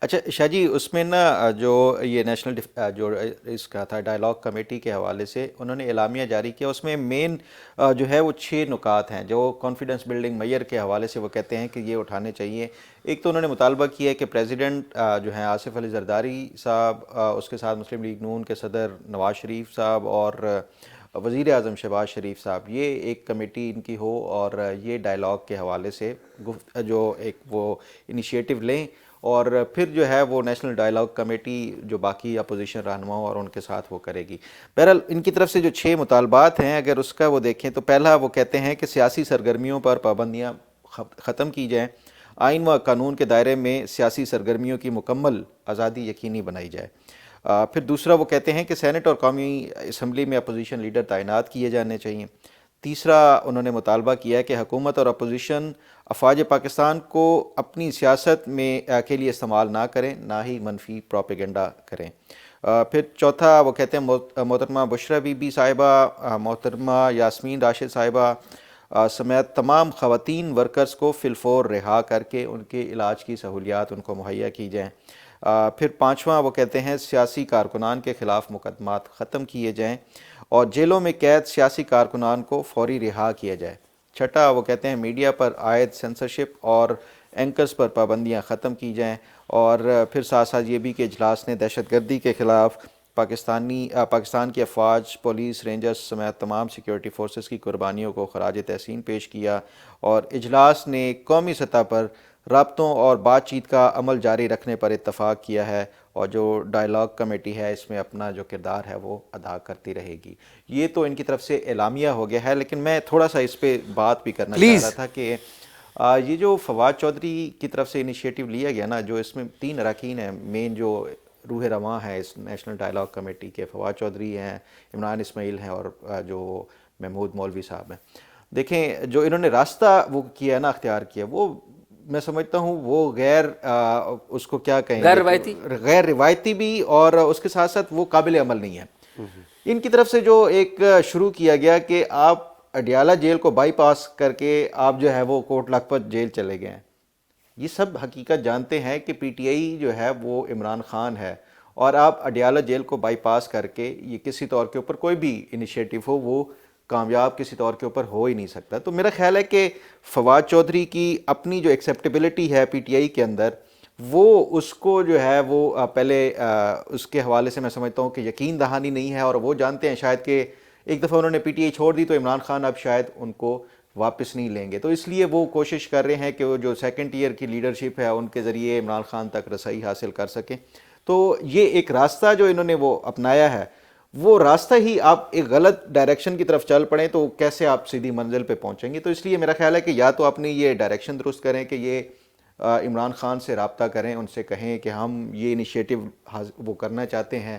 اچھا شاہ جی، اس میں نا جو یہ نیشنل جو اس کا تھا ڈائلاگ کمیٹی کے حوالے سے انہوں نے اعلامیہ جاری کیا، اس میں مین جو ہے وہ 6 نکات ہیں جو کانفیڈنس بلڈنگ میئر کے حوالے سے وہ کہتے ہیں کہ یہ اٹھانے چاہیے۔ ایک تو انہوں نے مطالبہ کیا ہے کہ پریزیڈنٹ جو ہیں آصف علی زرداری صاحب، اس کے ساتھ مسلم لیگ نون کے صدر نواز شریف صاحب اور وزیر اعظم شہباز شریف صاحب، یہ ایک کمیٹی ان کی ہو اور یہ ڈائلاگ کے حوالے سے جو ایک وہ انیشیٹو لیں، اور پھر جو ہے وہ نیشنل ڈائلاگ کمیٹی جو باقی اپوزیشن رہنماؤں اور ان کے ساتھ وہ کرے گی۔ بہرحال ان کی طرف سے جو 6 مطالبات ہیں اگر اس کا وہ دیکھیں تو پہلا وہ کہتے ہیں کہ سیاسی سرگرمیوں پر پابندیاں ختم کی جائیں، آئین و قانون کے دائرے میں سیاسی سرگرمیوں کی مکمل آزادی یقینی بنائی جائے۔ پھر دوسرا وہ کہتے ہیں کہ سینٹ اور قومی اسمبلی میں اپوزیشن لیڈر تعینات کیے جانے چاہیے۔ تیسرا انہوں نے مطالبہ کیا ہے کہ حکومت اور اپوزیشن افواج پاکستان کو اپنی سیاست میں کے لیے استعمال نہ کریں، نہ ہی منفی پروپیگنڈا کریں۔ پھر چوتھا وہ کہتے ہیں محترمہ بشرا بی بی صاحبہ، محترمہ یاسمین راشد صاحبہ سمیت تمام خواتین ورکرز کو فی الفور رہا کر کے ان کے علاج کی سہولیات ان کو مہیا کی جائیں۔ پھر پانچواں وہ کہتے ہیں سیاسی کارکنان کے خلاف مقدمات ختم کیے جائیں اور جیلوں میں قید سیاسی کارکنان کو فوری رہا کیا جائے۔ چھٹا وہ کہتے ہیں میڈیا پر عائد سینسرشپ اور اینکرز پر پابندیاں ختم کی جائیں، اور پھر ساتھ ساتھ یہ بھی کہ اجلاس نے دہشت گردی کے خلاف پاکستان کی افواج، پولیس، رینجرز سمیت تمام سیکیورٹی فورسز کی قربانیوں کو خراج تحسین پیش کیا، اور اجلاس نے قومی سطح پر رابطوں اور بات چیت کا عمل جاری رکھنے پر اتفاق کیا ہے، اور جو ڈائلاگ کمیٹی ہے اس میں اپنا جو کردار ہے وہ ادا کرتی رہے گی۔ یہ تو ان کی طرف سے اعلامیہ ہو گیا ہے، لیکن میں تھوڑا سا اس پہ بات بھی کرنا چاہ رہا تھا کہ یہ جو فواد چودھری کی طرف سے انیشیٹو لیا گیا نا، جو اس میں 3 اراکین ہیں مین جو روح رواں ہیں اس نیشنل ڈائلاگ کمیٹی کے، فواد چودھری ہیں، عمران اسماعیل ہیں اور جو محمود مولوی صاحب ہیں۔ دیکھیں جو انہوں نے راستہ وہ کیا نا، اختیار کیا، وہ میں سمجھتا ہوں وہ اس کو کیا کہیں گے، غیر روایتی بھی، اور اس کے ساتھ ساتھ وہ قابل عمل نہیں ہے۔ ان کی طرف سے جو ایک شروع کیا گیا کہ آپ اڈیالہ جیل کو بائی پاس کر کے آپ جو ہے وہ کوٹ لکھپت جیل چلے گئے ہیں، یہ سب حقیقت جانتے ہیں کہ پی ٹی آئی جو ہے وہ عمران خان ہے، اور آپ اڈیالہ جیل کو بائی پاس کر کے یہ کسی طور کے اوپر کوئی بھی انیشیٹو ہو وہ کامیاب کسی طور کے اوپر ہو ہی نہیں سکتا۔ تو میرا خیال ہے کہ فواد چودھری کی اپنی جو ایکسیپٹیبلٹی ہے پی ٹی آئی کے اندر، وہ اس کو جو ہے وہ پہلے اس کے حوالے سے میں سمجھتا ہوں کہ یقین دہانی نہیں ہے، اور وہ جانتے ہیں شاید کہ ایک دفعہ انہوں نے پی ٹی آئی چھوڑ دی تو عمران خان اب شاید ان کو واپس نہیں لیں گے، تو اس لیے وہ کوشش کر رہے ہیں کہ وہ جو سیکنڈ ٹیئر کی لیڈرشپ ہے ان کے ذریعے عمران خان تک رسائی حاصل کر سکیں۔ تو یہ ایک راستہ جو انہوں نے وہ اپنایا ہے، وہ راستہ ہی آپ ایک غلط ڈائریکشن کی طرف چل پڑیں تو کیسے آپ سیدھی منزل پہ پہنچیں گے۔ تو اس لیے میرا خیال ہے کہ یا تو اپنی یہ ڈائریکشن درست کریں کہ یہ عمران خان سے رابطہ کریں، ان سے کہیں کہ ہم یہ انیشیٹو وہ کرنا چاہتے ہیں،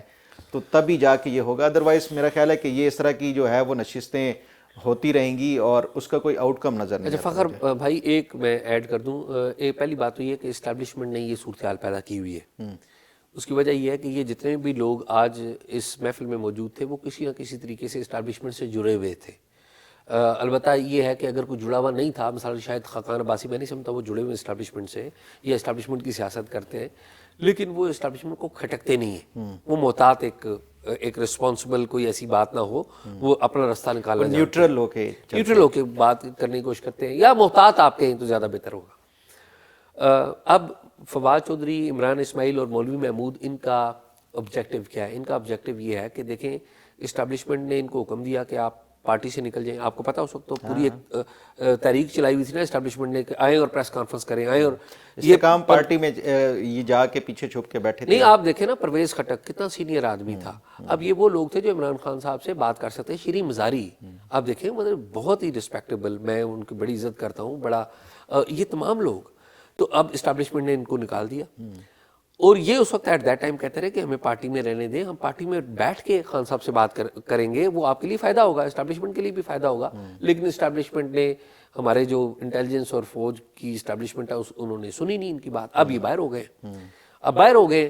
تو تب ہی جا کے یہ ہوگا۔ ادروائز میرا خیال ہے کہ یہ اس طرح کی جو ہے وہ نشستیں ہوتی رہیں گی اور اس کا کوئی آؤٹ کم نظر نہیں آتا۔ فخر بھائی ایک میں ایڈ کر دوں، پہلی بات تو یہ کہ اسٹیبلشمنٹ نے یہ صورتحال پیدا کی ہوئی ہے، اس کی وجہ یہ ہے کہ یہ جتنے بھی لوگ آج اس محفل میں موجود تھے وہ کسی نہ کسی طریقے سے اسٹیبلشمنٹ سے جڑے ہوئے تھے۔ البتہ یہ ہے کہ اگر کوئی جڑا ہوا نہیں تھا، مثلا شاید خاقان عباسی، میں نہیں سمجھتا وہ جڑے ہوئے اسٹیبلشمنٹ سے یا اسٹیبلشمنٹ کی سیاست کرتے ہیں، لیکن وہ اسٹیبلشمنٹ کو کھٹکتے نہیں ہیں، وہ محتاط ایک رسپانسبل کوئی ایسی بات نہ ہو، وہ اپنا راستہ نکالنا، نیوٹرل ہو کے بات کرنے کی کوشش کرتے ہیں، یا محتاط آپ کہیں تو زیادہ بہتر ہوگا۔ اب فواد چودھری، عمران اسماعیل اور مولوی محمود، ان کا آبجیکٹو کیا ہے؟ ان کا آبجیکٹو یہ ہے کہ دیکھیں اسٹیبلشمنٹ نے ان کو حکم دیا کہ آپ پارٹی سے نکل جائیں۔ آپ کو پتا ہو سکتا تو پوری ایک تحریک چلائی ہوئی تھی نا اسٹیبلشمنٹ نے کہ آئیں اور پریس کانفرنس کریں، آئیں، اور یہ کام پارٹی میں یہ جا کے پیچھے چھپ کے بیٹھے تھے۔ نہیں، آپ دیکھیں نا پرویز خٹک کتنا سینئر آدمی تھا، اب یہ وہ لوگ تھے جو عمران خان صاحب سے بات کر سکتے ہیں۔ شیریں مزاری آپ دیکھیں، مطلب بہت ہی رسپیکٹیبل، میں ان کی بڑی عزت کرتا ہوں، بڑا، یہ تمام لوگ، تو اب اسٹیبلشمنٹ نے ان کو نکال دیا، اور یہ اس وقت ایٹ دیٹ ٹائم کہتے رہے کہ ہمیں پارٹی میں رہنے دیں، ہم پارٹی میں بیٹھ کے خان صاحب سے بات کریں گے، وہ آپ کے لیے فائدہ ہوگا، اسٹیبلشمنٹ کے لیے بھی فائدہ ہوگا۔ لیکن اسٹیبلشمنٹ نے، ہمارے جو انٹیلیجنس اور فوج کی اسٹیبلشمنٹ ہے، انہوں نے سنی نہیں ان کی بات۔ اب یہ باہر ہو گئے، اب باہر ہو گئے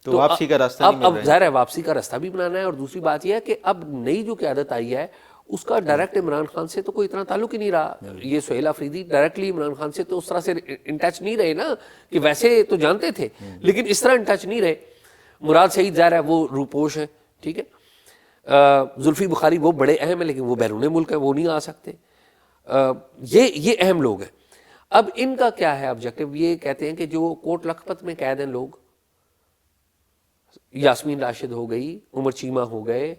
تو واپسی کا راستہ نہیں مل رہا ہے۔ اب ظاہر ہے واپسی کا راستہ بھی بنانا ہے، اور دوسری بات یہ ہے کہ اب نئی جو قیادت آئی ہے اس کا ڈائریکٹ عمران خان سے تو کوئی اتنا تعلق ہی نہیں رہا. یہ سہیل آفریدی ڈائریکٹلی عمران خان سے تو اس طرح سے ان ٹچ نہیں رہے نا, کہ ویسے تو جانتے تھے لیکن اس طرح ان ٹچ نہیں رہے. مراد سعید ظاہر ہے وہ روپوش ہے, ٹھیک ہے. زلفی بخاری وہ بڑے اہم ہیں لیکن وہ بیرون ملک ہے, وہ نہیں آ سکتے. یہ اہم لوگ ہیں. اب ان کا کیا ہے آبجیکٹو؟ یہ کہتے ہیں کہ جو کوٹ لکھپت میں قید ہیں لوگ, یاسمین راشد ہو گئی, عمر چیمہ ہو گئے,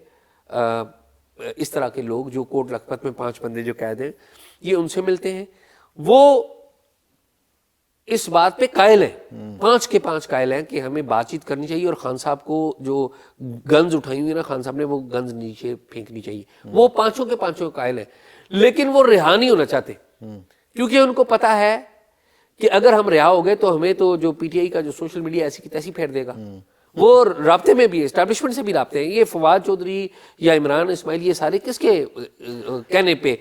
اس طرح کے لوگ جو کوٹ لکھپت میں 5 بندے جو قید ہیں, یہ ان سے ملتے ہیں. وہ اس بات پہ قائل ہیں, 5 کے 5 قائل ہیں کہ ہمیں بات چیت کرنی چاہیے اور خان صاحب کو جو گنز اٹھائی ہوئی نا خان صاحب نے, وہ گنز نیچے پھینکنی چاہیے. وہ 5 کے 5 قائل ہیں, لیکن وہ رہا نہیں ہونا چاہتے کیونکہ ان کو پتا ہے کہ اگر ہم رہا ہو گئے تو ہمیں تو جو پی ٹی آئی کا جو سوشل میڈیا ایسی کی تیسی پھیر دے گا. وہ رابطے میں بھی, اسٹیبلشمنٹ سے بھی رابطے ہیں. یہ فواد چودھری یا عمران اسماعیل یہ سارے کس کے کہنے پہ,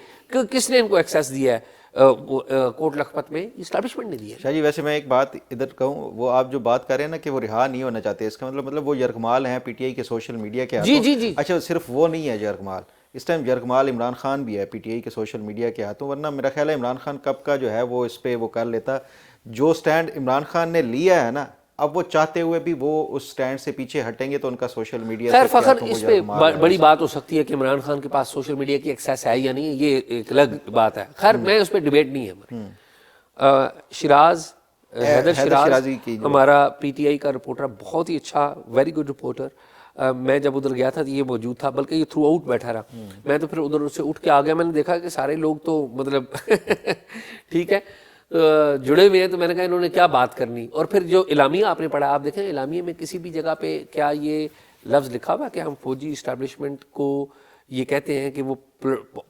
کس نے ان کو ایکسیس دیا ہے کوٹ لکھپت میں؟ اسٹیبلشمنٹ نے دیا ہے. شاہ جی ویسے میں ایک بات ادھر کہوں, وہ آپ جو بات کر رہے ہیں نا کہ وہ رہا نہیں ہونا چاہتے, اس کا مطلب وہ یرغمال ہیں پی ٹی آئی کے سوشل میڈیا کے ہاتھوں. جی. اچھا صرف وہ نہیں ہے یرغمال, اس ٹائم یرغمال عمران خان بھی ہے پی ٹی آئی کے سوشل میڈیا کے ہاتھوں. ورنہ میرا خیال ہے عمران خان کب کا جو ہے وہ اس پہ وہ کر لیتا. جو سٹینڈ عمران خان نے لیا ہے نا, اب وہ چاہتے ہوئے بھی وہ اس سٹینڈ سے پیچھے ہٹیں گے تو ان کا سوشل میڈیا خیر فخر اس پہ بڑی بات ہو سکتی ہے کہ عمران خان کے پاس سوشل میڈیا کی ایکسیس ہے یا نہیں, یہ ایک الگ بات ہے. خیر میں اس پہ ڈیبیٹ نہیں ہے ہماری. شیراز, حیدر شیراز ہمارا پی ٹی آئی کا رپورٹر, بہت ہی اچھا, ویری گڈ رپورٹر. میں جب ادھر گیا تھا تو یہ موجود تھا, بلکہ یہ تھرو آؤٹ بیٹھا رہا. میں تو پھر ادھر سے اٹھ کے آ گیا. میں نے دیکھا کہ سارے لوگ تو مطلب ٹھیک ہے جڑے ہوئے ہیں, تو میں نے کہا انہوں نے کیا بات کرنی. اور پھر جو اعلامیہ آپ نے پڑھا, آپ دیکھیں اعلامیہ میں کسی بھی جگہ پہ کیا یہ لفظ لکھا ہوا کہ ہم فوجی اسٹیبلشمنٹ کو یہ کہتے ہیں کہ وہ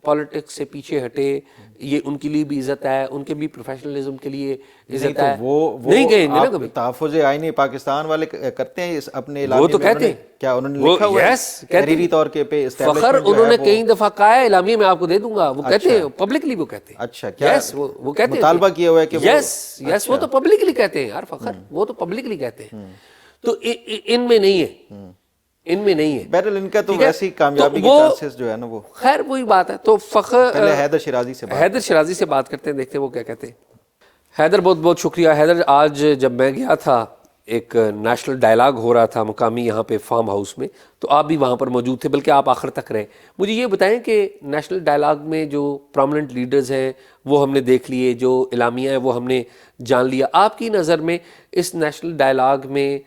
پالیٹکس سے پیچھے ہٹے, یہ ان کے لیے بھی عزت ہے, ان کے بھی پروفیشنلزم کے لیے عزت ہے. نہیں کہیں گے نا کبھی. تحفظ آئین پاکستان والے کرتے ہیں اپنے علاقے میں, وہ تو کہتے ہیں, کیا انہوں نے لکھا ہوا ہے تحریری طور پہ فخر انہوں نے کئی دفعہ کہا ہے, اعلامیہ میں آپ کو دے دوں گا, وہ کہتے ہیں پبلکلی, وہ کہتے ہیں. اچھا کیا وہ کہتے ہیں مطالبہ کیا ہوا ہے کہ یس وہ تو پبلکلی کہتے ہیں یار فخر, وہ تو پبلکلی کہتے ہیں. تو ان میں نہیں ہے, ان میں نہیں ہے. بہرحال ان کا تو ویسی کامیابی کے چانسز جو ہے نا وہ خیر وہی بات ہے. تو فخر پہلے حیدر شیرازی سے بات کرتے ہیں, دیکھتے ہیں وہ کیا کہتے ہیں. حیدر بہت بہت شکریہ. حیدر آج جب میں گیا تھا ایک نیشنل ڈائلاگ ہو رہا تھا مقامی یہاں پہ فارم ہاؤس میں, تو آپ بھی وہاں پر موجود تھے, بلکہ آپ آخر تک رہے. مجھے یہ بتائیں کہ نیشنل ڈائلاگ میں جو پرومننٹ لیڈرز ہیں وہ ہم نے دیکھ لیے, جو اعلامیہ ہے وہ ہم نے جان لیا. آپ کی نظر میں اس نیشنل ڈائلاگ میں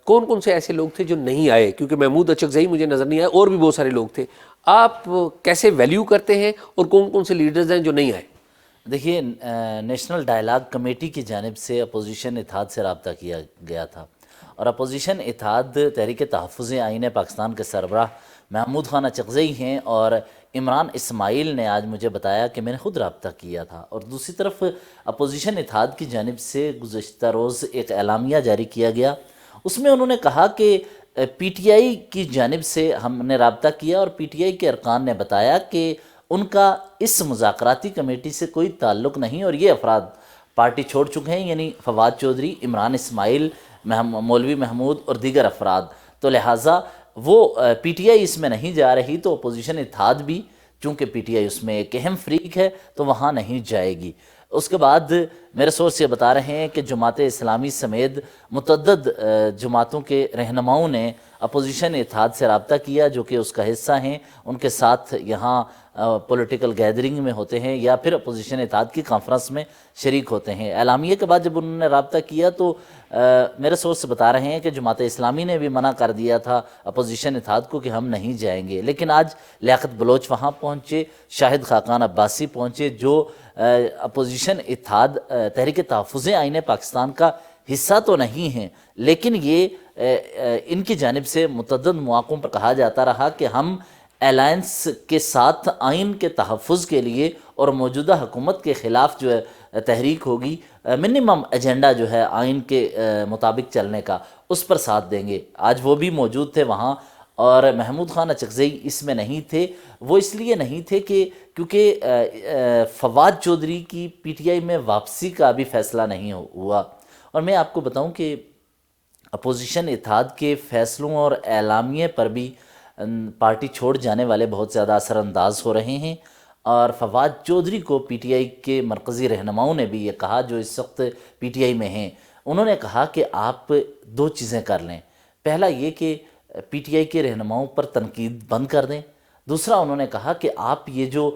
کون کون سے ایسے لوگ تھے جو نہیں آئے؟ کیونکہ محمود اچکزئی مجھے نظر نہیں آئے, اور بھی بہت سارے لوگ تھے. آپ کیسے ویلیو کرتے ہیں اور کون کون سے لیڈرز ہیں جو نہیں آئے؟ دیکھیے نیشنل ڈائلاگ کمیٹی کی جانب سے اپوزیشن اتحاد سے رابطہ کیا گیا تھا, اور اپوزیشن اتحاد تحریک تحفظ آئین پاکستان کے سربراہ محمود خان اچکزئی ہیں, اور عمران اسماعیل نے آج مجھے بتایا کہ میں نے خود رابطہ کیا تھا. اور دوسری طرف اپوزیشن اتحاد کی جانب سے گزشتہ روز ایک اعلامیہ جاری کیا گیا, اس میں انہوں نے کہا کہ پی ٹی آئی کی جانب سے ہم نے رابطہ کیا, اور پی ٹی آئی کے ارکان نے بتایا کہ ان کا اس مذاکراتی کمیٹی سے کوئی تعلق نہیں, اور یہ افراد پارٹی چھوڑ چکے ہیں, یعنی فواد چودھری, عمران اسماعیل, مولوی محمود اور دیگر افراد. تو لہٰذا وہ پی ٹی آئی اس میں نہیں جا رہی, تو اپوزیشن اتحاد بھی چونکہ پی ٹی آئی اس میں ایک اہم فریق ہے تو وہاں نہیں جائے گی. اس کے بعد میرے سورس یہ بتا رہے ہیں کہ جماعت اسلامی سمیت متعدد جماعتوں کے رہنماؤں نے اپوزیشن اتحاد سے رابطہ کیا, جو کہ اس کا حصہ ہیں, ان کے ساتھ یہاں پولیٹیکل گیدرنگ میں ہوتے ہیں یا پھر اپوزیشن اتحاد کی کانفرنس میں شریک ہوتے ہیں. اعلامیہ کے بعد جب انہوں نے رابطہ کیا تو میرے سورس بتا رہے ہیں کہ جماعت اسلامی نے بھی منع کر دیا تھا اپوزیشن اتحاد کو کہ ہم نہیں جائیں گے, لیکن آج لیاقت بلوچ وہاں پہنچے, شاہد خاقان عباسی پہنچے, جو اپوزیشن اتحاد تحریک تحفظ آئین پاکستان کا حصہ تو نہیں ہیں, لیکن یہ ان کی جانب سے متعدد مواقعوں پر کہا جاتا رہا کہ ہم الائنس کے ساتھ آئین کے تحفظ کے لیے اور موجودہ حکومت کے خلاف جو ہے تحریک ہوگی, منیمم ایجنڈا جو ہے آئین کے مطابق چلنے کا, اس پر ساتھ دیں گے. آج وہ بھی موجود تھے وہاں, اور محمود خان اچکزئی اس میں نہیں تھے. وہ اس لیے نہیں تھے کہ کیونکہ فواد چودھری کی پی ٹی آئی میں واپسی کا ابھی فیصلہ نہیں ہوا. اور میں آپ کو بتاؤں کہ اپوزیشن اتحاد کے فیصلوں اور اعلامیے پر بھی پارٹی چھوڑ جانے والے بہت زیادہ اثر انداز ہو رہے ہیں، اور فواد چودھری کو پی ٹی آئی کے مرکزی رہنماؤں نے بھی یہ کہا جو اس وقت پی ٹی آئی میں ہیں، انہوں نے کہا کہ آپ دو چیزیں کر لیں. پہلا یہ کہ پی ٹی آئی کے رہنماؤں پر تنقید بند کر دیں. دوسرا انہوں نے کہا کہ آپ یہ جو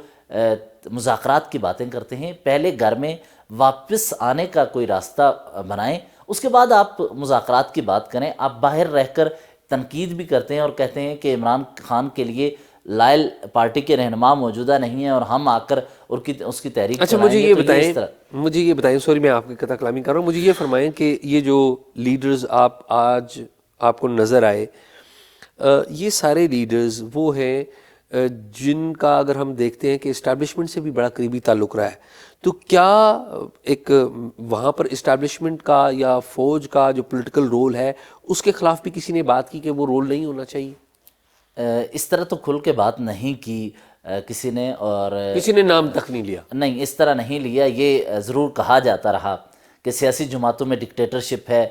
مذاکرات کی باتیں کرتے ہیں، پہلے گھر میں واپس آنے کا کوئی راستہ بنائیں، اس کے بعد آپ مذاکرات کی بات کریں. آپ باہر رہ کر تنقید بھی کرتے ہیں اور کہتے ہیں کہ عمران خان کے لیے لائل پارٹی کے رہنما موجودہ نہیں ہیں اور ہم آ کر اس کی تحریک اچھا چلائیں گے. مجھے یہ بتائیں سوری میں آپ کی قطع کلامی کر رہا ہوں، مجھے یہ فرمائیں کہ یہ جو لیڈرز آج آپ کو نظر آئے، یہ سارے لیڈرز وہ ہیں جن کا اگر ہم دیکھتے ہیں کہ اسٹیبلشمنٹ سے بھی بڑا قریبی تعلق رہا ہے، تو کیا ایک وہاں پر اسٹیبلشمنٹ کا یا فوج کا جو پولیٹیکل رول ہے اس کے خلاف بھی کسی نے بات کی کہ وہ رول نہیں ہونا چاہیے؟ اس طرح تو کھل کے بات نہیں کی کسی نے، اور کسی نے نام تک نہیں لیا. نہیں، اس طرح نہیں لیا. یہ ضرور کہا جاتا رہا کہ سیاسی جماعتوں میں ڈکٹیٹرشپ ہے،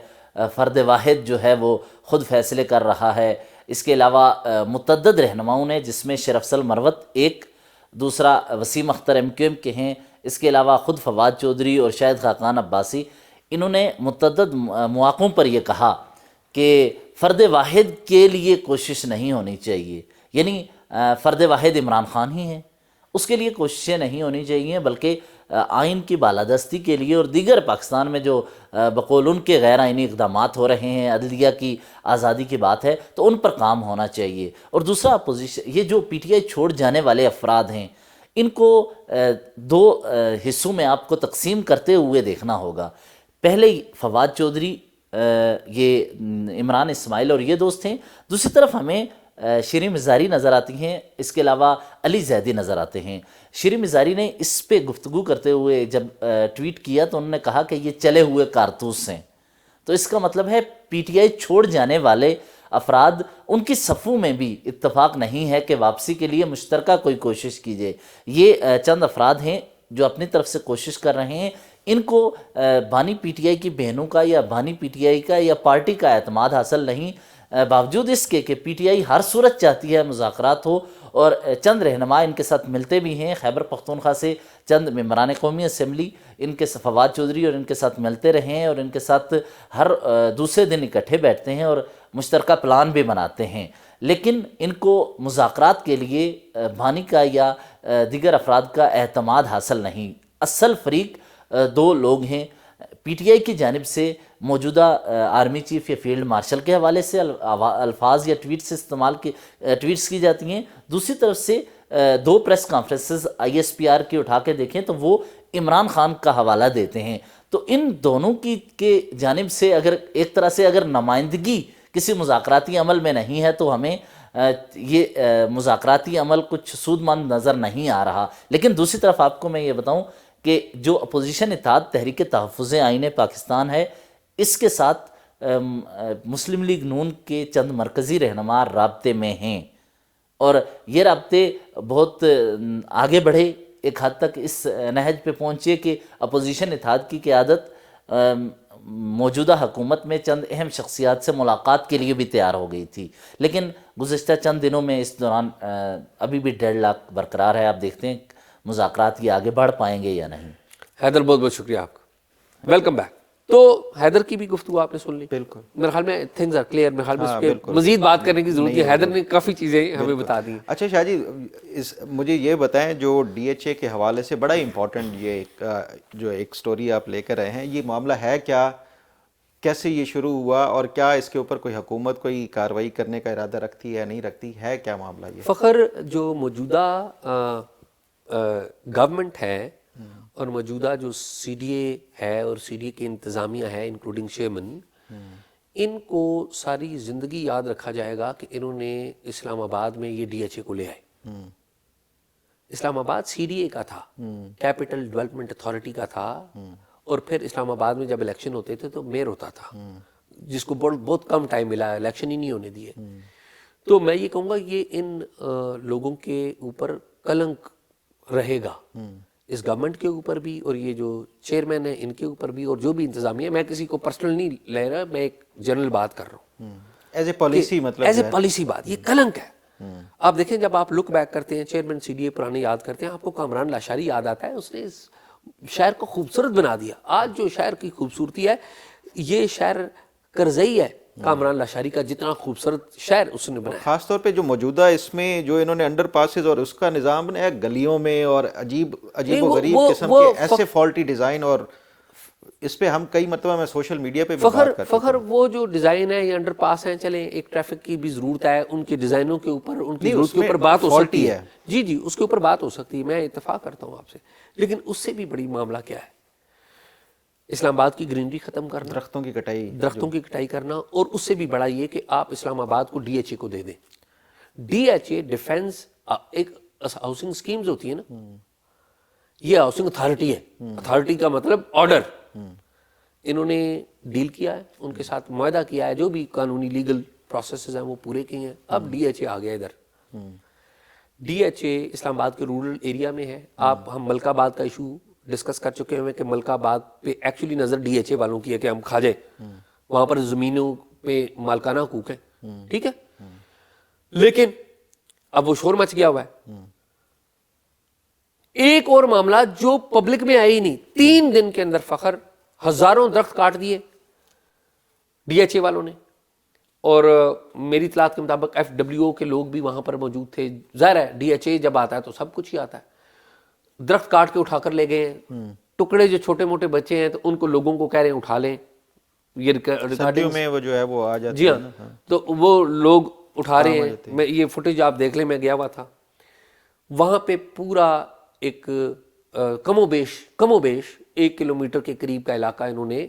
فرد واحد جو ہے وہ خود فیصلے کر رہا ہے. اس کے علاوہ متعدد رہنماؤں نے، جس میں شیر افضل مروت ایک، دوسرا Wasim Akhtar M Q M کے ہیں، اس کے علاوہ خود فواد چودھری اور شاہد خاقان عباسی، انہوں نے متعدد مواقعوں پر یہ کہا کہ فرد واحد کے لیے کوشش نہیں ہونی چاہیے. یعنی فرد واحد عمران خان ہی ہیں، اس کے لیے کوششیں نہیں ہونی چاہیے، بلکہ آئین کی بالادستی کے لیے اور دیگر پاکستان میں جو بقول ان کے غیر آئینی اقدامات ہو رہے ہیں، عدلیہ کی آزادی کی بات ہے، تو ان پر کام ہونا چاہیے. اور دوسرا اپوزیشن، یہ جو پی ٹی آئی چھوڑ جانے والے افراد ہیں، ان کو دو حصوں میں آپ کو تقسیم کرتے ہوئے دیکھنا ہوگا. پہلے فواد چودھری، یہ عمران اسماعیل اور یہ دوست ہیں. دوسری طرف ہمیں شیریں مزاری نظر آتی ہیں، اس کے علاوہ علی زیدی نظر آتے ہیں. شیریں مزاری نے اس پہ گفتگو کرتے ہوئے جب ٹویٹ کیا تو انہوں نے کہا کہ یہ چلے ہوئے کارتوس ہیں. تو اس کا مطلب ہے پی ٹی آئی چھوڑ جانے والے افراد، ان کی صفوں میں بھی اتفاق نہیں ہے کہ واپسی کے لیے مشترکہ کوئی کوشش کیجیے. یہ چند افراد ہیں جو اپنی طرف سے کوشش کر رہے ہیں. ان کو بانی پی ٹی آئی کی بہنوں کا یا بانی پی ٹی آئی کا یا پارٹی کا اعتماد حاصل نہیں، باوجود اس کے کہ پی ٹی آئی ہر صورت چاہتی ہے مذاکرات ہو، اور چند رہنما ان کے ساتھ ملتے بھی ہیں. خیبر پختونخوا سے چند ممبران قومی اسمبلی ان کے فواد چودھری اور ان کے ساتھ ملتے رہے ہیں اور ان کے ساتھ ہر دوسرے دن اکٹھے بیٹھتے ہیں اور مشترکہ پلان بھی بناتے ہیں. لیکن ان کو مذاکرات کے لیے بانی کا یا دیگر افراد کا اعتماد حاصل نہیں. اصل فریق دو لوگ ہیں. پی ٹی آئی کی جانب سے موجودہ آرمی چیف یا فیلڈ مارشل کے حوالے سے الفاظ یا ٹویٹس کی جاتی ہیں. دوسری طرف سے دو press conferences I S P R کی اٹھا کے دیکھیں تو وہ عمران خان کا حوالہ دیتے ہیں. تو ان دونوں کے جانب سے اگر ایک طرح سے اگر نمائندگی کسی مذاکراتی عمل میں نہیں ہے تو ہمیں یہ مذاکراتی عمل کچھ سودمند نظر نہیں آ رہا. لیکن دوسری طرف آپ کو میں یہ بتاؤں کہ جو اپوزیشن اتحاد تحریک تحفظ آئین پاکستان ہے، اس کے ساتھ مسلم لیگ نون کے چند مرکزی رہنما رابطے میں ہیں، اور یہ رابطے بہت آگے بڑھے، ایک حد تک اس نہج پہ پہنچے کہ اپوزیشن اتحاد کی قیادت موجودہ حکومت میں چند اہم شخصیات سے ملاقات کے لیے بھی تیار ہو گئی تھی. لیکن گزشتہ چند دنوں میں اس دوران ابھی بھی ڈیڈ لاک برقرار ہے. آپ دیکھتے ہیں مذاکرات یہ آگے بڑھ پائیں گے یا نہیں. حیدر بہت بہت شکریہ آپ کا، ویلکم بیک. تو حیدر کی بھی گفتگو آپ نے سن لی. بالکل، میرے خیال میں تھنگز آر کلیئر. میرے خیال میں اس پہ مزید بات کرنے کی ضرورت ہے. حیدر نے کافی چیزیں ہمیں بتا دی. اچھا شاہ جی، مجھے یہ بتائیں، جو ڈی ایچ اے کے حوالے سے بڑا امپورٹنٹ یہ جو ایک سٹوری آپ لے کر آئے ہیں، یہ معاملہ ہے کیا، کیسے یہ شروع ہوا، اور کیا اس کے اوپر کوئی حکومت کوئی کارروائی کرنے کا ارادہ رکھتی ہے یا نہیں رکھتی ہے، کیا معاملہ یہ؟ فخر، جو موجودہ گورنمنٹ ہے اور موجودہ جو سی ڈی اے ہے اور سی ڈی اے کی انتظامیہ ہے انکلوڈنگ چیئرمین، ان کو ساری زندگی یاد رکھا جائے گا کہ انہوں نے اسلام آباد میں یہ ڈی ایچ اے کو لے آئے. اسلام آباد سی ڈی اے کا تھا، کیپٹل ڈیولپمنٹ اتھارٹی کا تھا، اور پھر اسلام آباد میں جب الیکشن ہوتے تھے تو میئر ہوتا تھا، جس کو بہت کم ٹائم ملا، الیکشن ہی نہیں ہونے دیے. تو میں یہ کہوں گا یہ ان لوگوں کے اوپر کلنک رہے گا، اس گورنمنٹ کے اوپر بھی، اور یہ جو چیئرمین ہیں ان کے اوپر بھی، اور جو بھی انتظامیہ. میں کسی کو پرسنل نہیں لے رہا، میں ایک جنرل بات کر رہا ہوں ایز اے پالیسی. مطلب ایز اے پالیسی بات، یہ کلنک ہے. آپ دیکھیں جب آپ لک بیک کرتے ہیں چیئرمین سی ڈی اے پرانے یاد کرتے ہیں آپ کو کامران لاشاری یاد آتا ہے, اس نے اس شہر کو خوبصورت بنا دیا. آج جو شہر کی خوبصورتی ہے یہ شہر کرزئی ہے کامران لاشاری کا, جتنا خوبصورت شہر اس نے بنایا. خاص طور پہ جو موجودہ اس میں جو انہوں نے انڈر پاسز اور اس کا نظام بنایا گلیوں میں, اور عجیب و غریب قسم کے ایسے فالٹی ڈیزائن, اور اس پہ ہم کئی مرتبہ میں سوشل میڈیا پہ بھی بات کرتا ہوں. فخر وہ جو ڈیزائن ہے یہ انڈر پاس ہیں, چلیں ایک ٹریفک کی بھی ضرورت ہے, ان کے ڈیزائنوں کے اوپر ان کی ضرورت کے اوپر بات ہو سکتی ہے. جی اس کے اوپر بات ہو سکتی ہے, میں اتفاق کرتا ہوں آپ سے. لیکن اس سے بھی بڑی معاملہ کیا ہے, اسلام آباد کی گرینری ختم کرنا, درختوں کی کٹائی کرنا, اور اس سے بھی بڑا یہ کہ آپ اسلام آباد کو ڈی ایچ اے کو دے دیں. ڈی ایچ اے ڈیفینس ایک ہاؤسنگ سکیمز ہوتی ہیں نا, یہ ہاؤسنگ اتھارٹی ہے. اتھارٹی کا مطلب آرڈر. انہوں نے ڈیل کیا ہے, ان کے ساتھ معاہدہ کیا ہے, جو بھی قانونی لیگل پروسیسز ہیں وہ پورے کیے ہیں. اب ڈی ایچ اے آ گیا ادھر. ڈی ایچ اے اسلام آباد کے رورل ایریا میں ہے. ہم ملک آباد کا ایشو ڈسکس کر چکے ہیں کہ ملک آباد پہ ایکچولی نظر ڈی ایچ اے والوں کی ہے کہ ہم کھا جائیں, وہاں پر زمینوں پہ مالکانہ حقوق ہیں, ٹھیک ہے. لیکن اب وہ شور مچ گیا ہوا ہے. ایک اور معاملہ جو پبلک میں آیا ہی نہیں, 3 دن کے اندر فخر ہزاروں درخت کاٹ دیے ڈی ایچ اے والوں نے, اور میری اطلاعات کے مطابق ایف ڈبلیو او کے لوگ بھی وہاں پر موجود تھے. ظاہر ہے ڈی ایچ اے جب آتا ہے تو سب کچھ ہی آتا ہے. درخت کاٹ کے اٹھا کر لے گئے ہیں, ٹکڑے جو چھوٹے موٹے بچے ہیں تو ان کو لوگوں کو کہہ رہے ہیں اٹھا لیں, یہ ریکارڈنگ میں وہ جو ہے وہ آ جاتی جی ہاں, تو وہ لوگ اٹھا رہے ہیں. میں یہ فوٹیج آپ دیکھ لیں, میں گیا ہوا تھا وہاں پہ, پورا ایک کم و بیش 1 کلومیٹر کے قریب کا علاقہ انہوں نے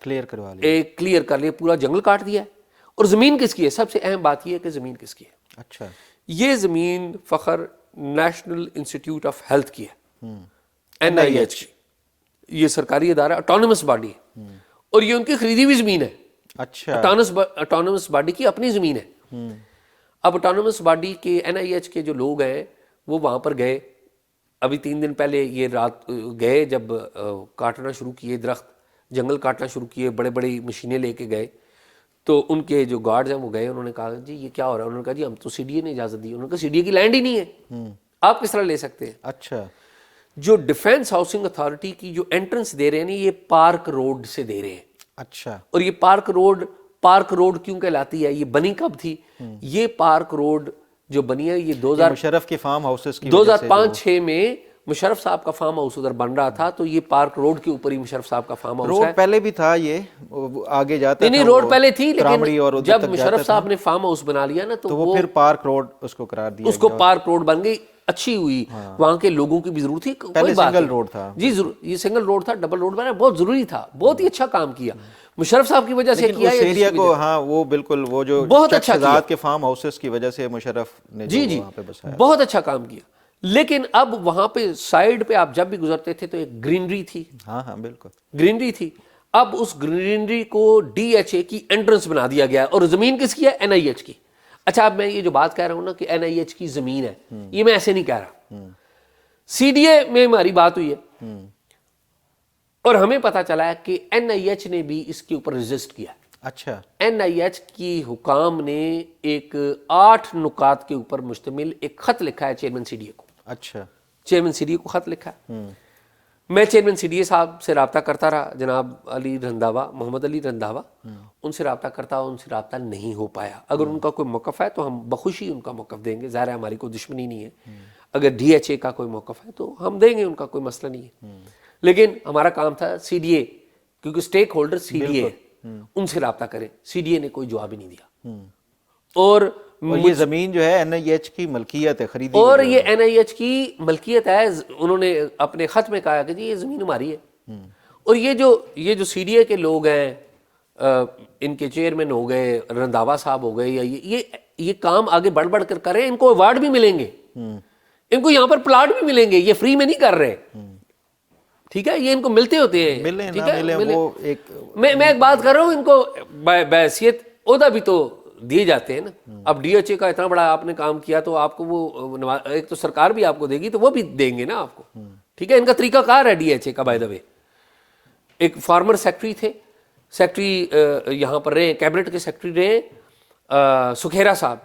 کلیئر کروا لیا, کلیئر کر لیا, پورا جنگل کاٹ دیا ہے. اور زمین کس کی ہے؟ سب سے اہم بات یہ ہے کہ زمین کس کی ہے. اچھا, یہ زمین فخر نیشنل انسٹیٹیوٹ آف ہیلتھ کی ہے, NIH کی. یہ سرکاری ادارہ, اٹانومس باڈی ہے, اور یہ ان کی خریدی ہوئی زمین ہے. اچھا, اٹانومس باڈی کی اپنی زمین ہے. اب اٹانومس باڈی کے NIH کے جو لوگ ہیں وہ وہاں پر گئے, ابھی 3 دن پہلے یہ رات گئے, جب کاٹنا شروع کیے درخت, جنگل کاٹنا شروع کیے, بڑے بڑی مشینیں لے کے گئے, تو ان کے جو گارڈز ہیں وہ گئے, انہوں نے کہا جی یہ کیا ہو رہا ہے؟ انہوں نے کہا جی ہم تو سی ڈی اے نے اجازت دی. انہوں نے کہا سی ڈی اے کی لینڈ ہی نہیں ہے, آپ کس طرح لے سکتے ہیں؟ اچھا, جو ڈیفینس ہاؤسنگ اتھارٹی کی جو انٹرنس دے رہے ہیں یہ پارک روڈ سے دے رہے ہیں. اچھا, اور یہ پارک روڈ کیوں کہلاتی ہے؟ یہ بنی کب تھی؟ یہ پارک روڈ جو بنی ہے یہ مشرف کے فارم ہاؤسز کی 2005-6 میں مشرف صاحب کا فارم ہاؤس ادھر بن رہا تھا, تو یہ پارک روڈ کے اوپر ہی مشرف صاحب کا فارم ہاؤس ہے. روڈ پہلے بھی تھا, یہ آگے جاتا تھا. نہیں, روڈ پہلے تھی, لیکن جب مشرف صاحب نے فارم ہاؤس بنا لیا نا تو وہ پھر پارک روڈ اس کو قرار دیا, اس کو پارک روڈ بن گئی, اچھی ہوئی. وہاں کے لوگوں کی بھی ضرورت تھی, پہلے سنگل روڈ تھا. جی یہ سنگل روڈ تھا, ڈبل روڈ بنا, بہت ضروری تھا, بہت ہی اچھا کام کیا مشرف صاحب کی وجہ سے کیا اس ایریا کو. ہاں وہ بالکل, وہ جو بہت اچھا کیا کے فارم ہاؤسز کی وجہ سے مشرف نے جی وہاں پہ بسایا, بہت اچھا کام کیا. لیکن اب وہاں پہ سائڈ پہ آپ جب بھی گزرتے تھے تو ایک گرینری تھی. ہاں بالکل گرینری تھی. اب اس گرینری کو ڈی ایچ اے کی انٹرنس بنا دیا گیا, اور زمین کس کی ہے؟ NIH کی. اچھا, اب میں یہ جو بات کہہ رہا ہوں نا کہ NIH کی زمین ہے, یہ میں ایسے نہیں کہہ رہا. CDA میں ہماری بات ہوئی ہے, اور ہمیں پتا چلا ہے کہ NIH نے بھی اس کے اوپر ریزسٹ کیا. اچھا, NIH کی حکام نے ایک 8 نکات کے اوپر مشتمل ایک خط لکھا ہے چیئرمین CDA کو. اچھا, چیئرمین CDA کو خط لکھا ہے. میں چیئرمین CDA صاحب سے رابطہ کرتا رہا, جناب محمد علی رنداوا, ان سے رابطہ کرتا, ان سے رابطہ نہیں ہو پایا. اگر ان کا کوئی موقف ہے تو ہم بخوشی ان کا موقف دیں گے, ظاہر ہے ہماری کوئی دشمنی نہیں ہے. اگر DHA کا کوئی موقف ہے تو ہم دیں گے, ان کا کوئی مسئلہ نہیں ہے. لیکن ہمارا کام تھا CDA, کیونکہ سٹیک ہولڈر CDA ہے, ان سے رابطہ کریں. CDA نے کوئی جواب ہی نہیں دیا. اور یہ زمین جو ہے NIH کی ملکیت ہے, خریدی, اور یہ NIH کی ملکیت ہے. انہوں نے اپنے خط میں کہا کہ جی یہ زمین ہماری ہے. اور یہ جو CDA کے لوگ ہیں, ان کے چیئرمین ہو گئے, رنداوا صاحب ہو گئے, یا یہ کام آگے بڑھ بڑھ کر کریں, ان کو ایوارڈ بھی ملیں گے, ان کو یہاں پر پلاٹ بھی ملیں گے, یہ فری میں نہیں کر رہے. ٹھیک ہے, یہ ان کو ملتے ہوتے ہیں. میں ایک بات کر رہا ہوں, ان کو بحیثیت عہدہ بھی تو دیے جاتے ہیں نا. اب DHA کا اتنا بڑا آپ نے کام کیا تو آپ کو وہ ایک تو سرکار بھی آپ کو دے گی, تو وہ بھی دیں گے نا آپ کو. ٹھیک ہے, ان کا طریقہ کار ہے DHA کا. بائی دا وے, ایک فارمر سیکٹری یہاں پر رہے, کیبنٹ کے سیکٹری رہے, سکھیرا صاحب,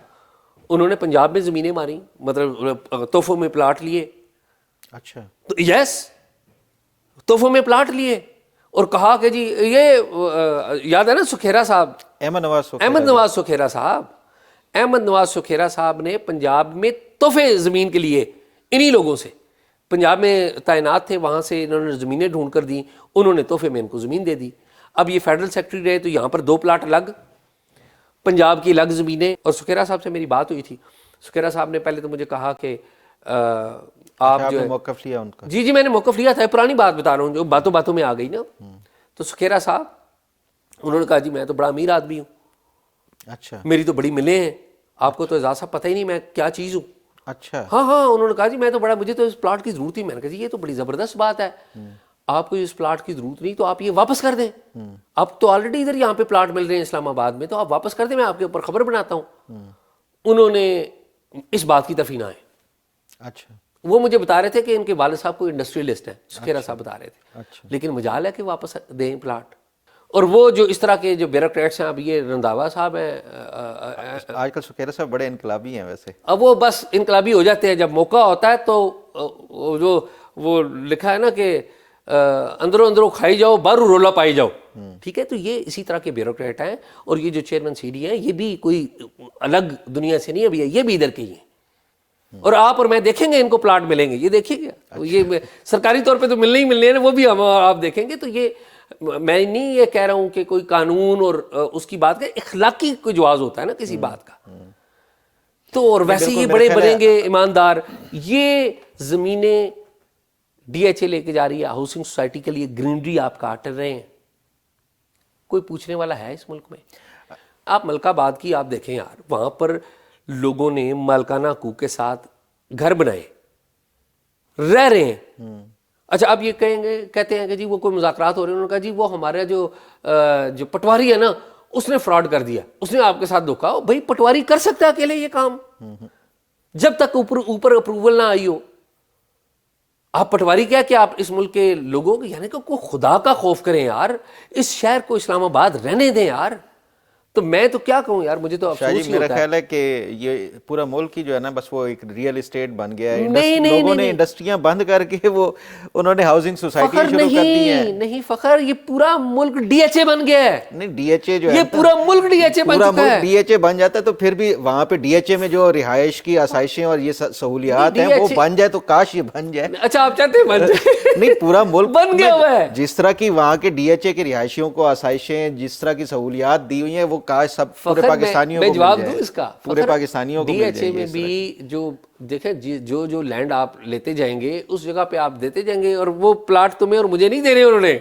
انہوں نے پنجاب میں زمینیں ماری, مطلب تحفوں میں پلاٹ لیے. اچھا, تو یس, تحفوں میں پلاٹ لیے اور کہا کہ جی یہ یاد ہے نا سکھیرا صاحب, احمد نواز سکھیرا صاحب, احمد نواز سکھیرا صاحب نے پنجاب میں تحفے زمین کے لیے انہی لوگوں سے, پنجاب میں تعینات تھے, وہاں سے انہوں نے زمینیں ڈھونڈ کر دیں, انہوں نے تحفے میں ان کو زمین دے دی. اب یہ فیڈرل سیکرٹری رہے تو یہاں پر 2 پلاٹ الگ, پنجاب کی الگ زمینیں. اور سکھیرا صاحب سے میری بات ہوئی تھی, سکھیرا صاحب نے پہلے تو مجھے کہا کہ آپ جو ہے موقف لیا ان کا. جی میں نے موقف لیا تھا, پرانی بات بتا رہا ہوں جو باتوں باتوں میں آ گئی نا. تو سکھیرا صاحب انہوں نے کہا جی میں تو بڑا امیر آدمی ہوں, اچھا, میری تو بڑی ملیں ہیں, آپ کو تو اعزاز صاحب پتہ ہی نہیں میں کیا چیز ہوں. اچھا, ہاں انہوں نے کہا جی میں تو بڑا, مجھے تو اس پلاٹ کی ضرورت تھی. میں نے کہا جی یہ تو بڑی زبردست بات ہے, آپ کو اس پلاٹ کی ضرورت نہیں تو آپ یہ واپس کر دیں, اب تو آلریڈی ادھر یہاں پہ پلاٹ مل رہے ہیں اسلام آباد میں, تو آپ واپس کر دیں, میں آپ کے اوپر خبر بناتا ہوں. انہوں نے اس بات کی طرف ہی نہ آئے. اچھا, وہ مجھے بتا رہے تھے کہ ان کے والد صاحب کو انڈسٹریلسٹ ہیں, سکھیرا صاحب بتا رہے تھے, اچھا, لیکن مجال ہے کہ واپس دیں پلاٹ. اور وہ جو اس طرح کے جو بیوروکریٹس ہیں, اب یہ رنداوا صاحب ہیں, آج کل سکھیرا صاحب بڑے انقلابی ہیں ویسے. اب وہ بس انقلابی ہو جاتے ہیں جب موقع ہوتا ہے. تو جو وہ لکھا ہے نا کہ اندروں اندروں کھائی جاؤ باہروں رولا پائی جاؤ, ٹھیک ہے. تو یہ اسی طرح کے بیوروکریٹ ہیں, اور یہ جو چیئرمین سی ڈی ہیں یہ بھی کوئی الگ دنیا سے نہیں ہے, یہ بھی ادھر کے ہی ہیں. اور آپ اور میں دیکھیں گے ان کو پلاٹ ملیں گے, یہ دیکھیے گا, یہ سرکاری طور پہ تو ملنے ہی ملنے ہیں, وہ بھی ہم آپ دیکھیں گے. تو یہ میں نہیں یہ کہہ رہا ہوں کہ کوئی قانون اور اس کی بات کا اخلاقی کوئی جواز ہوتا ہے نا کسی بات کا, تو اور ویسے یہ بڑے بنیں گے ایماندار. یہ زمینیں ڈی ایچ اے لے کے جا رہی ہے ہاؤسنگ سوسائٹی کے لیے, گرینری آپ کاٹ رہے ہیں, کوئی پوچھنے والا ہے اس ملک میں؟ آپ ملک آباد کی آپ دیکھیں یار, وہاں پر لوگوں نے مالکانہ حقوق کے ساتھ گھر بنائے, رہ رہے ہیں. اچھا اب یہ کہتے ہیں کہ جی وہ کوئی مذاکرات ہو رہے ہیں, انہوں نے کہا جی وہ ہمارا جو پٹواری ہے نا اس نے فراڈ کر دیا, اس نے آپ کے ساتھ دھوکا. بھائی پٹواری کر سکتا ہے اکیلے یہ کام جب تک اوپر اپروول نہ آئی ہو. آپ پٹواری کیا کہ آپ اس ملک کے لوگوں کو, یعنی کہ خدا کا خوف کریں یار, اس شہر کو اسلام آباد رہنے دیں یار. تو میں تو کیا کہوں یار, مجھے تو افسوس ہی میرا ہوتا ہے. خیال ہے کہ یہ پورا ملک ہی جو ہے نا بس وہ ایک ریئل اسٹیٹ بن گیا ہے. نہیں لوگوں نے انڈسٹریاں بند کر کے وہ انہوں نے ہاؤسنگ سوسائٹی شروع کر دی ہیں. نہیں فخر, یہ پورا ملک ڈی ایچ اے بن گیا ہے. نہیں ڈی ایچ اے جو ہے یہ پورا ملک ڈی ایچ اے بن چکا ہے. ڈی ایچ اے بن جاتا ہے تو پھر بھی وہاں پہ ڈی ایچ اے میں جو رہائش کی آسائشیں اور یہ سہولیات ہیں وہ بن جائے تو کاش یہ بن جائے. اچھا آپ چاہتے ہیں بن جائے؟ نہیں پورا ملک بن گیا ہوا ہے. جس طرح کی وہاں کے ڈی ایچ اے کے رہائشیوں کو آسائشیں جس طرح کی سہولیات دی ہوئی ہیں وہ کاش سب پورے پاکستانیوں کو جواب دوں اس کا. پورے پاکستانیوں کو ڈی ایچ اے میں بھی جو دیکھیں جو لینڈ آپ لیتے جائیں گے اس جگہ پہ آپ دیتے جائیں گے, اور وہ پلاٹ تمہیں اور مجھے نہیں دے رہے انہوں نے,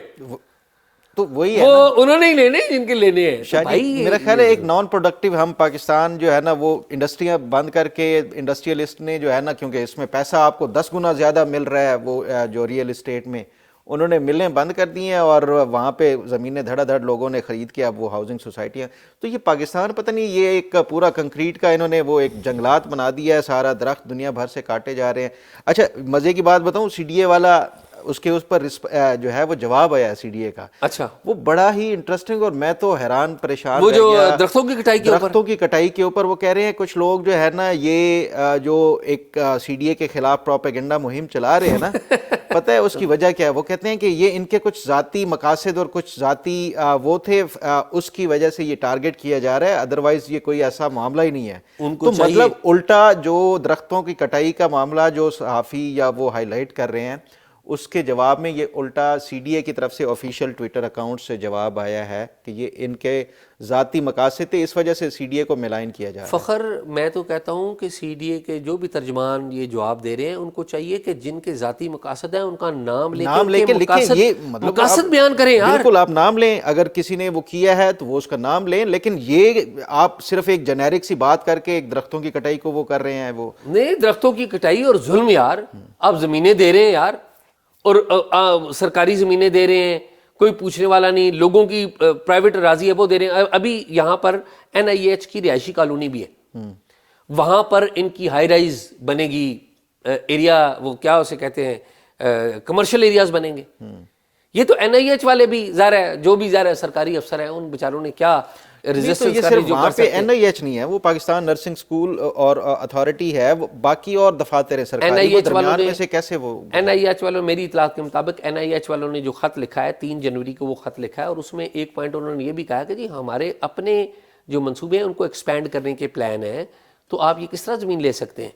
تو وہی ہے وہ انہوں نے ہی لینے جن کے لینے ہیں. میرا خیال ہے ایک نان پروڈکٹیو ہم پاکستان جو ہے نا وہ انڈسٹریاں بند کر کے انڈسٹریلسٹ نے جو ہے نا, کیونکہ اس میں پیسہ آپ کو 10 گنا زیادہ مل رہا ہے وہ جو ریئل اسٹیٹ میں, انہوں نے ملیں بند کر دی ہیں اور وہاں پہ زمینیں دھڑا دھڑ لوگوں نے خرید کے اب وہ ہاؤسنگ سوسائٹیاں. تو یہ پاکستان پتہ نہیں یہ ایک پورا کنکریٹ کا انہوں نے وہ ایک جنگلات بنا دیا ہے, سارا درخت دنیا بھر سے کاٹے جا رہے ہیں. اچھا مزے کی بات بتاؤں, سی ڈی اے والا اس پر جو ہے وہ جواب آیا سی ڈی اے کا, اچھا وہ بڑا ہی انٹرسٹنگ, اور میں تو حیران پریشان وہ رہ جو گیا. درختوں کی کٹائی کے اوپر وہ کہہ رہے ہیں کچھ لوگ جو ہے نا یہ جو ایک سی ڈی اے کے خلاف پروپیگنڈا مہم چلا رہے ہیں نا, پتہ ہے اس کی وجہ کیا ہے؟ وہ کہتے ہیں کہ یہ ان کے کچھ ذاتی مقاصد اور کچھ ذاتی وہ تھے, اس کی وجہ سے یہ ٹارگٹ کیا جا رہا ہے, ادروائز یہ کوئی ایسا معاملہ ہی نہیں ہے. تو مطلب الٹا جو درختوں کی کٹائی کا معاملہ جو صحافی یا وہ ہائی لائٹ کر رہے ہیں اس کے جواب میں یہ الٹا سی ڈی اے کی طرف سے آفیشیل ٹویٹر اکاؤنٹ سے جواب آیا ہے کہ یہ ان کے ذاتی مقاصد تھے, اس وجہ سے سی ڈی اے کو ملائن کیا جا رہا ہے. فخر میں تو کہتا ہوں کہ سی ڈی اے کے جو بھی ترجمان یہ جواب دے رہے ہیں ان کو چاہیے کہ جن کے ذاتی مقاصد ہیں ان کا نام لے کے مقاصد بیان کریں یار. بالکل آپ نام لیں, اگر کسی نے وہ کیا ہے تو وہ اس کا نام لیں, لیکن یہ آپ صرف ایک جنیرک سی بات کر کے ایک درختوں کی کٹائی کو وہ کر رہے ہیں. وہ نہیں, درختوں کی کٹائی اور ظلم یار. آپ زمینیں دے رہے ہیں یار, اور سرکاری زمینیں دے رہے ہیں, کوئی پوچھنے والا نہیں, لوگوں کی پرائیویٹ اراضی ہے وہ دے رہے ہیں. ابھی یہاں پر این آئی ایچ کی رہائشی کالونی بھی ہے, وہاں پر ان کی ہائی رائز بنے گی ایریا, وہ کیا اسے کہتے ہیں کمرشل ایریاز بنیں گے. یہ تو این آئی ایچ والے بھی ظاہر ہے, جو بھی ظاہر ہے سرکاری افسر ہیں, ان بیچاروں نے کیا تو resistance یہ کر رہی صرف جو وہاں کر پہ سکتے ہیں۔ NIH نہیں ہے، وہ پاکستان نرسنگ اسکول اور اتھارٹی ہے، وہ باقی اور دفاتر سرکاری، وہ NIH والوں درمیان نے میں سے کیسے وہ NIH والوں میری اطلاعات کے مطابق NIH والوں نے جو خط لکھا ہے 3 جنوری کو وہ خط لکھا ہے، اور اس میں ایک پوائنٹ انہوں نے یہ بھی کہا کہ جی ہمارے اپنے جو منصوبے ہیں ان کو ایکسپینڈ کرنے کے پلان ہیں، تو آپ یہ کس طرح زمین لے سکتے ہیں۔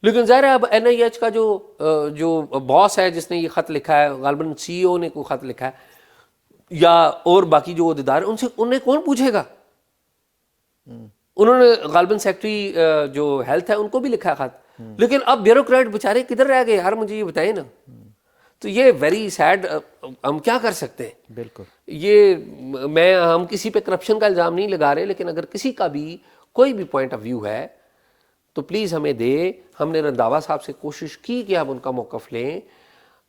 لیکن ظاہر ہے اب NIH کا جو باس ہے جس نے یہ خط لکھا ہے، غالباً CEO نے کوئی خط لکھا ہے یا اور باقی جو عہدیدار ہیں، ان سے انہیں کون پوچھے گا؟ انہوں نے غالباً سیکٹری جو ہیلتھ ہے ان کو بھی لکھا ہے خط، لیکن اب بیوروکریٹ بیچارے کدھر رہ گئے یار، مجھے یہ بتائیں نا۔ تو یہ ویری سیڈ، ہم کیا کر سکتے ہیں؟ بالکل یہ ہم کسی پہ کرپشن کا الزام نہیں لگا رہے، لیکن اگر کسی کا بھی کوئی بھی پوائنٹ آف ویو ہے تو پلیز ہمیں دے۔ ہم نے رنداوا صاحب سے کوشش کی کہ آپ ان کا موقف لیں،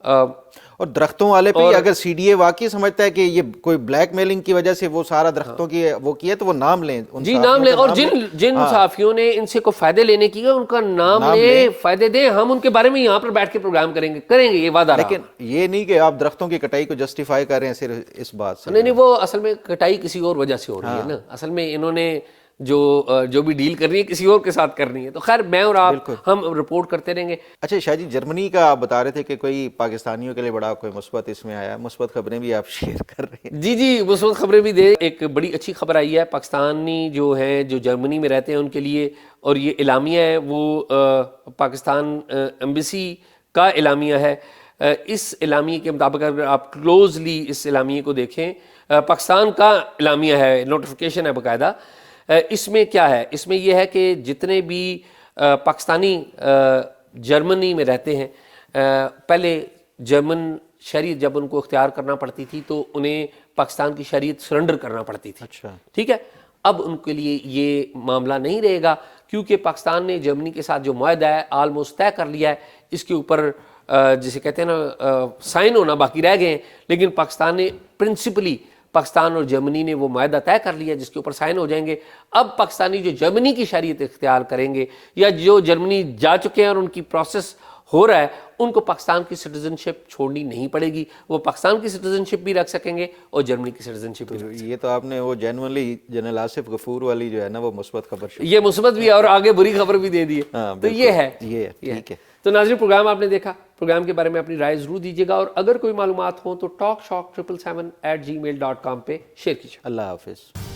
اور درختوں والے پہ اگر CDA واقعی سمجھتا ہے کہ یہ کوئی بلیک میلنگ کی وجہ سے وہ سارا درختوں کی وہ کیا تو وہ نام لیں، ان جی نام لیں، اور جن ہاں صحافیوں نے ان سے کوئی فائدے لینے کی ہے ان کا نام لیں، فائدے دیں، ہم ان کے بارے میں یہاں پر بیٹھ کے پروگرام کریں گے یہ وعدہ رہا۔ لیکن یہ نہیں کہ آپ درختوں کی کٹائی کو جسٹیفائی کر رہے ہیں صرف اس بات سے۔ نہیں وہ اصل میں کٹائی کسی اور وجہ سے ہو رہی ہے نا، اصل میں انہوں نے جو بھی ڈیل کرنی ہے کسی اور کے ساتھ کرنی ہے، تو خیر میں اور آپ ہم رپورٹ کرتے رہیں گے۔ اچھا شاہ جی، جرمنی کا آپ بتا رہے تھے کہ کوئی پاکستانیوں کے لیے بڑا کوئی مثبت اس میں آیا، مثبت خبریں بھی آپ شیئر کر رہے ہیں۔ جی مثبت خبریں بھی دیں۔ ایک بڑی اچھی خبر آئی ہے پاکستانی جو ہیں جو جرمنی میں رہتے ہیں ان کے لیے، اور یہ اعلامیہ ہے وہ پاکستان ایمبیسی کا اعلامیہ ہے۔ اس اعلامیہ کے مطابق اگر آپ کلوزلی اس اعلامیہ کو دیکھیں، پاکستان کا اعلامیہ ہے، نوٹیفیکیشن ہے باقاعدہ۔ اس میں کیا ہے؟ اس میں یہ ہے کہ جتنے بھی پاکستانی جرمنی میں رہتے ہیں، پہلے جرمن شہریت جب ان کو اختیار کرنا پڑتی تھی تو انہیں پاکستان کی شہریت سرنڈر کرنا پڑتی تھی، اچھا ٹھیک ہے؟ اب ان کے لیے یہ معاملہ نہیں رہے گا، کیونکہ پاکستان نے جرمنی کے ساتھ جو معاہدہ ہے آلموسٹ طے کر لیا ہے، اس کے اوپر جسے کہتے ہیں نا سائن ہونا باقی رہ گئے ہیں، لیکن پاکستان نے پرنسپلی پاکستان اور جرمنی نے وہ معاہدہ طے کر لیا جس کے اوپر سائن ہو جائیں گے۔ اب پاکستانی جو جرمنی کی شہریت اختیار کریں گے یا جو جرمنی جا چکے ہیں اور ان کی پروسیس ہو رہا ہے، ان کو پاکستان کی سٹیزن شپ چھوڑنی نہیں پڑے گی، وہ پاکستان کی سٹیزن شپ بھی رکھ سکیں گے اور جرمنی کی سٹیزن شپ بھی۔ یہ تو آپ نے وہ جنرلی جنرل آصف غفور والی جو ہے نا وہ مثبت خبر یہ مثبت بھی ہے اور آگے بری خبر بھی دے دی ہے، تو یہ ہے۔ یہ ٹھیک ہے۔ تو ناظرین پروگرام آپ نے دیکھا، پروگرام کے بارے میں اپنی رائے ضرور دیجیے گا، اور اگر کوئی معلومات ہوں تو talkshock777@gmail.com پہ شیئر کیجیے۔ اللہ حافظ۔